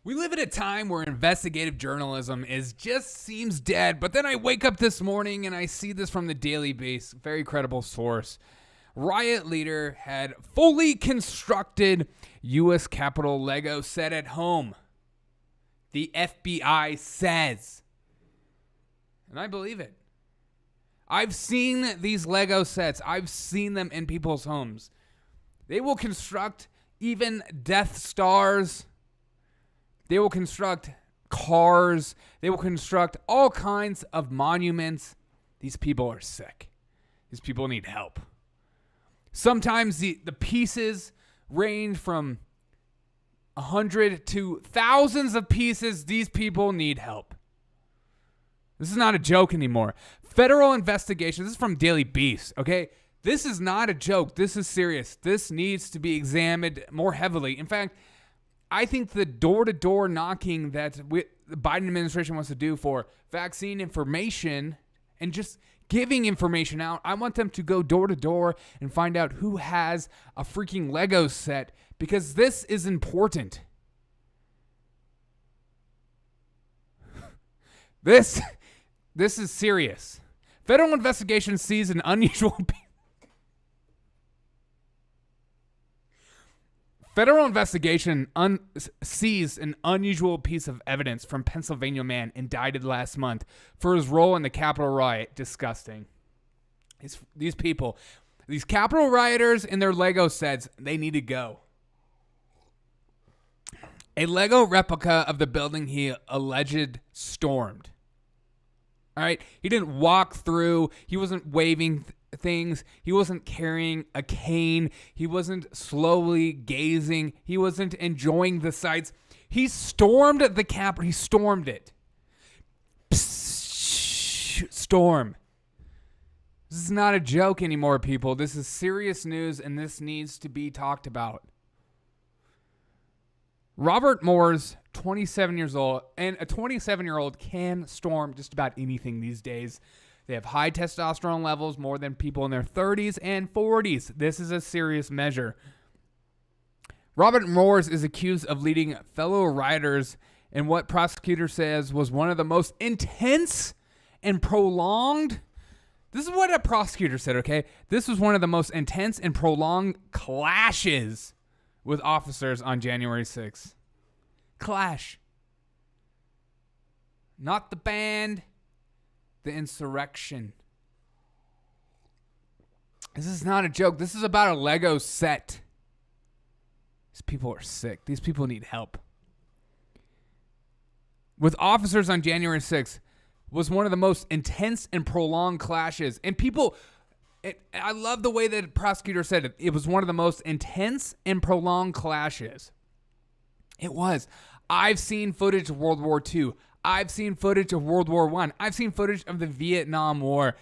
We live at a time where investigative journalism seems dead, but then I wake up this morning and I see this from the Daily Beast, very credible source. Riot leader had fully constructed U.S. Capitol Lego set at home. The FBI says. And I believe it. I've seen these Lego sets. I've seen them in people's homes. They will construct even Death Stars. They will construct cars. They will construct all kinds of monuments. These people are sick. These people need help. Sometimes the pieces range from 100 to thousands of pieces. These people need help. This is not a joke anymore. Federal investigation. This is from Daily Beast, okay? This is not a joke. This is serious. This needs to be examined more heavily. In fact, I think the door-to-door knocking that the Biden administration wants to do for vaccine information and just giving information out, I want them to go door-to-door and find out who has a freaking Lego set, because this is important. This is serious. Federal investigation sees an unusual... Federal investigation seized an unusual piece of evidence from Pennsylvania man indicted last month for his role in the Capitol riot. Disgusting. These people, these Capitol rioters in their Lego sets, they need to go. A Lego replica of the building he alleged stormed. All right? He didn't walk through. He wasn't waving things. He wasn't carrying a cane. He wasn't slowly gazing. He wasn't enjoying the sights. He stormed the Capitol. He stormed it. Psst, storm. This is not a joke anymore, people. This is serious news, and this needs to be talked about. Robert Morss, 27 years old, and a 27-year-old can storm just about anything these days. They have high testosterone levels, more than people in their 30s and 40s. This is a serious measure. Robert Morss is accused of leading fellow rioters in what prosecutor says was one of the most intense and prolonged. This is what a prosecutor said, okay? This was one of the most intense and prolonged clashes with officers on January 6th. Clash. Not the band. The insurrection. This is not a joke. This is about a Lego set. These people are sick. These people need help. With officers on January 6th was one of the most intense and prolonged clashes. And people, I love the way that the prosecutor said it. It was one of the most intense and prolonged clashes. It was. I've seen footage of World War II. I've seen footage of World War I. I've seen footage of the Vietnam War.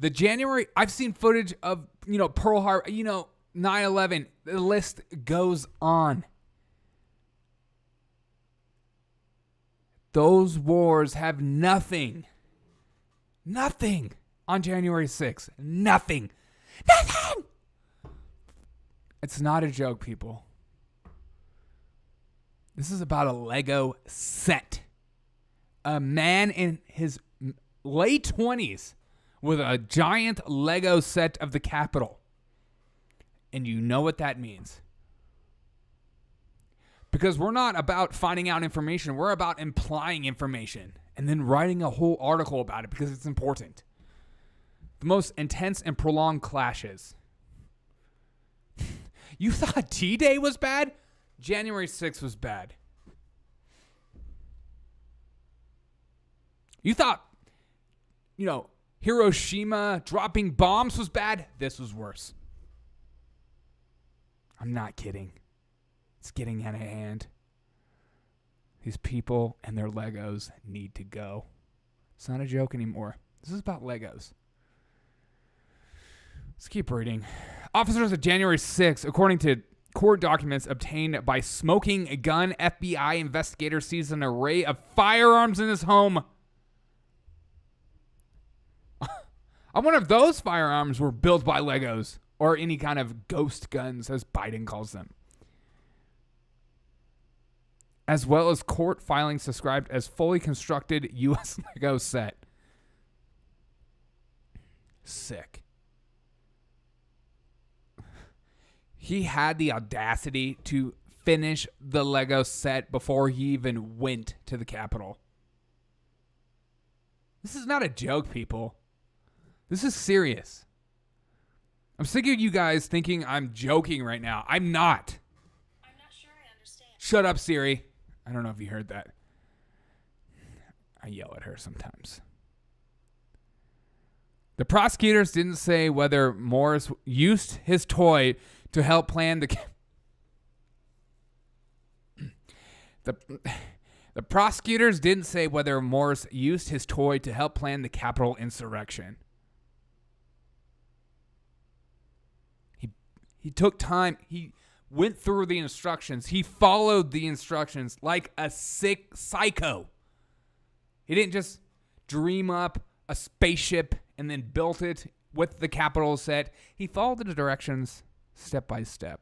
I've seen footage of, Pearl Harbor, 9/11. The list goes on. Those wars have nothing on January 6th. Nothing. It's not a joke, people. This is about a Lego set. A man in his late 20s with a giant Lego set of the Capitol. And you know what that means. Because we're not about finding out information. We're about implying information and then writing a whole article about it because it's important. The most intense and prolonged clashes. You thought T-Day was bad? January 6th was bad. You thought, Hiroshima dropping bombs was bad? This was worse. I'm not kidding. It's getting out of hand. These people and their Legos need to go. It's not a joke anymore. This is about Legos. Let's keep reading. Officers of January 6th, according to court documents obtained by smoking a gun, FBI investigator sees an array of firearms in his home. I wonder if those firearms were built by Legos or any kind of ghost guns, as Biden calls them. as well as court filings described as fully constructed U.S. Lego set. Sick. He had the audacity to finish the Lego set before he even went to the Capitol. This is not a joke, people. This is serious. I'm sick of you guys thinking I'm joking right now. I'm not. I'm not sure I understand. Shut up, Siri. I don't know if you heard that. I yell at her sometimes. The prosecutors didn't say whether Morss used his toy to help plan the prosecutors didn't say whether Morss used his toy to help plan the Capitol insurrection. He took time. He went through the instructions. He followed the instructions like a sick psycho. He didn't just dream up a spaceship and then built it with the Capitol set. He followed the directions step by step.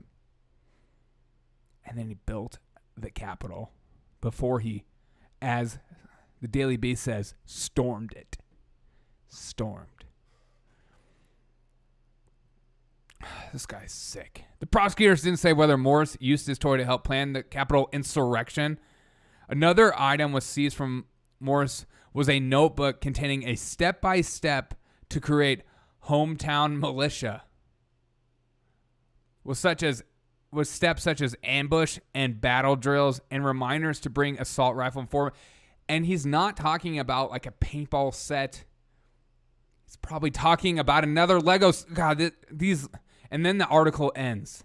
And then he built the Capitol before he, as the Daily Beast says, stormed it. Stormed. This guy's sick. The prosecutors didn't say whether Morss used his toy to help plan the Capitol insurrection. Another item was seized from Morss was a notebook containing a step-by-step to create hometown militia. With steps such as ambush and battle drills and reminders to bring assault rifle forward. And he's not talking about like a paintball set. He's probably talking about another Lego. God, these. And then the article ends.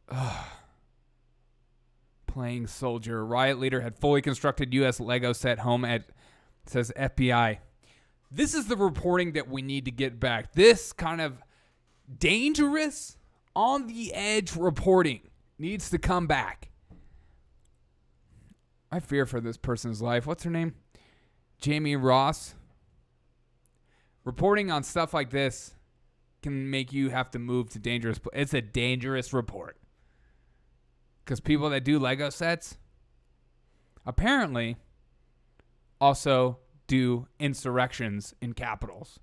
Ugh. Playing soldier. Riot leader had fully constructed U.S. Lego set home at, says FBI. This is the reporting that we need to get back. This kind of dangerous, on the edge reporting needs to come back. I fear for this person's life. What's her name? Jamie Ross. Reporting on stuff like this can make you have to move to dangerous. It's a dangerous report. Because people that do Lego sets apparently also do insurrections in capitals.